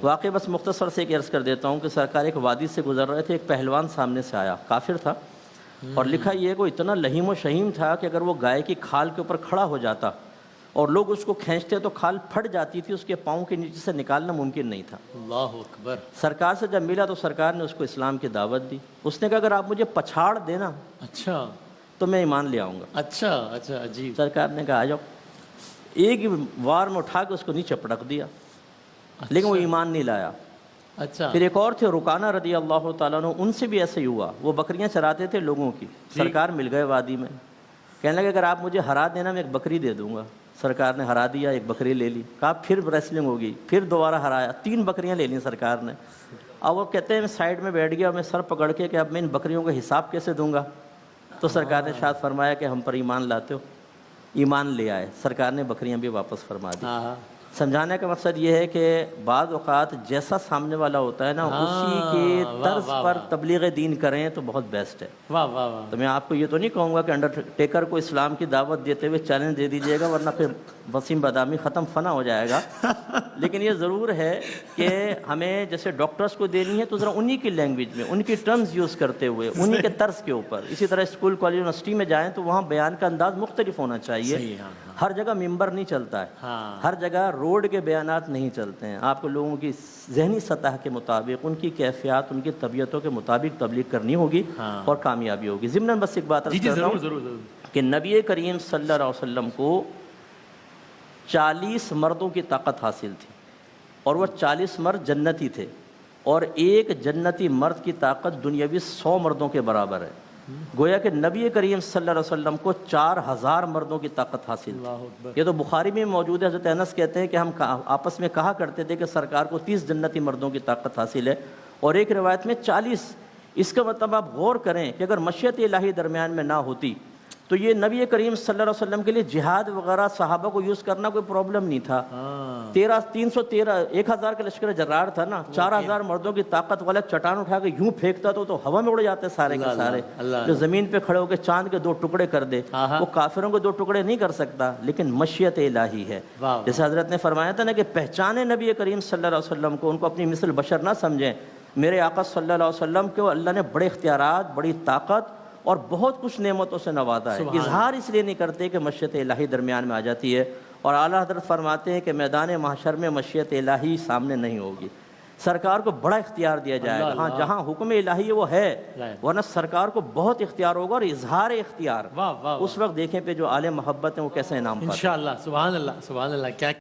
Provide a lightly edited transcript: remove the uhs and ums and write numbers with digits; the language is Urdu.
واقعی بس مختصر سے ایک عرض کر دیتا ہوں کہ سرکار ایک وادی سے گزر رہے تھے، ایک پہلوان سامنے سے آیا، کافر تھا، اور لکھا یہ کہ وہ اتنا لہیم و شہیم تھا کہ اگر وہ گائے کی کھال کے اوپر کھڑا ہو جاتا اور لوگ اس کو کھینچتے تو کھال پھٹ جاتی تھی، اس کے پاؤں کے نیچے سے نکالنا ممکن نہیں تھا۔ اللہ اکبر۔ سرکار سے جب ملا تو سرکار نے اس کو اسلام کی دعوت دی۔ اس نے کہا اگر آپ مجھے پچھاڑ دینا اچھا تو میں ایمان لے آؤں گا۔ اچھا اچھا، عجیب۔ سرکار نے کہا آ جاؤ، ایک ہی وار میں اٹھا کے اس کو نیچے پٹک دیا، لیکن وہ ایمان نہیں لایا۔ اچھا، پھر ایک اور تھے رکانہ رضی اللہ تعالیٰ عنہ، ان سے بھی ایسے ہی ہوا، وہ بکریاں چراتے تھے لوگوں کی، سرکار مل گئے وادی میں، کہنے لگے اگر آپ مجھے ہرا دینا میں ایک بکری دے دوں گا۔ سرکار نے ہرا دیا، ایک بکری لے لی، کہا پھر ریسلنگ ہوگی، پھر دوبارہ ہرایا، 3 بکریاں لے لیں سرکار نے۔ اب وہ کہتے ہیں میں سائڈ میں بیٹھ گیا، میں سر پکڑ کے کہ اب میں ان بکریوں کا حساب کیسے دوں گا؟ تو سرکار نے ارشاد فرمایا کہ ہم پر ایمان لاتے ہو؟ ایمان لے آئے، سرکار نے بکریاں بھی واپس فرما دی۔ سمجھانے کا مقصد یہ ہے کہ بعض اوقات جیسا سامنے والا ہوتا ہے نا، اسی کے طرز پر تبلیغ دین کریں تو بہت بیسٹ ہے۔ واہ واہ واہ۔ تو میں آپ کو یہ تو نہیں کہوں گا کہ انڈرٹیکر کو اسلام کی دعوت دیتے ہوئے چیلنج دے دیجیے گا، ورنہ پھر وسیم بادامی ختم فنا ہو جائے گا۔ لیکن یہ ضرور ہے کہ ہمیں جیسے ڈاکٹرز کو دینی ہے تو ذرا انہی کی لینگویج میں، ان کی ٹرمز یوز کرتے ہوئے، انہی کے طرز کے اوپر۔ اسی طرح اسکول کالج یونیورسٹی میں جائیں تو وہاں بیان کا انداز مختلف ہونا چاہیے۔ ہر جگہ ممبر نہیں چلتا ہے، ہر جگہ روڈ کے بیانات نہیں چلتے ہیں۔ آپ کو لوگوں کی ذہنی سطح کے مطابق، ان کی کیفیات، ان کی طبیعتوں کے مطابق تبلیغ کرنی ہوگی اور کامیابی ہوگی۔ ضمناً بس ایک بات عرض کرتا ہوں کہ نبی کریم صلی اللہ علیہ وسلم کو 40 مردوں کی طاقت حاصل تھی، اور وہ 40 مرد جنتی تھے، اور ایک جنتی مرد کی طاقت دنیاوی 100 مردوں کے برابر ہے۔ گویا کہ نبی کریم صلی اللہ علیہ وسلم کو 4000 مردوں کی طاقت حاصل تھی۔ یہ تو بخاری میں موجود ہے۔ حضرت انس کہتے ہیں کہ ہم آپس میں کہا کرتے تھے کہ سرکار کو 30 جنتی مردوں کی طاقت حاصل ہے، اور ایک روایت میں 40۔ اس کا مطلب آپ غور کریں کہ اگر مشیت الہی درمیان میں نہ ہوتی تو یہ نبی کریم صلی اللہ علیہ وسلم کے لیے جہاد وغیرہ صحابہ کو یوز کرنا کوئی پرابلم نہیں تھا۔ 1000 کا لشکر جرار تھا نا، 4000 مردوں کی طاقت والا چٹان اٹھا کے یوں پھینکتا تو ہوا میں اڑ جاتے سارے کے سارے، جو زمین پہ کھڑے ہو کے چاند کے 2 ٹکڑے کر دے۔ وہ کافروں کو 2 ٹکڑے نہیں کر سکتا، لیکن مشیت الہی ہے۔ جیسے حضرت نے فرمایا تھا نا کہ پہچانے نبی کریم صلی اللہ علیہ وسلم کو، ان کو اپنی مثل بشر نہ سمجھیں۔ میرے آقا صلی اللہ علیہ وسلم کو اللہ نے بڑے اختیارات، بڑی طاقت اور بہت کچھ نعمتوں سے نوازا ہے۔ اظہار اس لیے نہیں کرتے کہ مشیت الہی درمیان میں آ جاتی ہے، اور اعلیٰ حضرت فرماتے ہیں کہ میدان محشر میں مشیت الہی سامنے نہیں ہوگی، سرکار کو بڑا اختیار دیا جائے گا۔ ہاں جہاں حکم الہی ہے وہ ہے، ورنہ سرکار کو بہت اختیار ہوگا، اور اظہار اختیار اس وقت دیکھیں پہ جو اعلی محبت ہیں وہ کیسے انعام پاتے ہیں۔ انشاءاللہ، سبحان اللہ، سبحان اللہ۔ کیا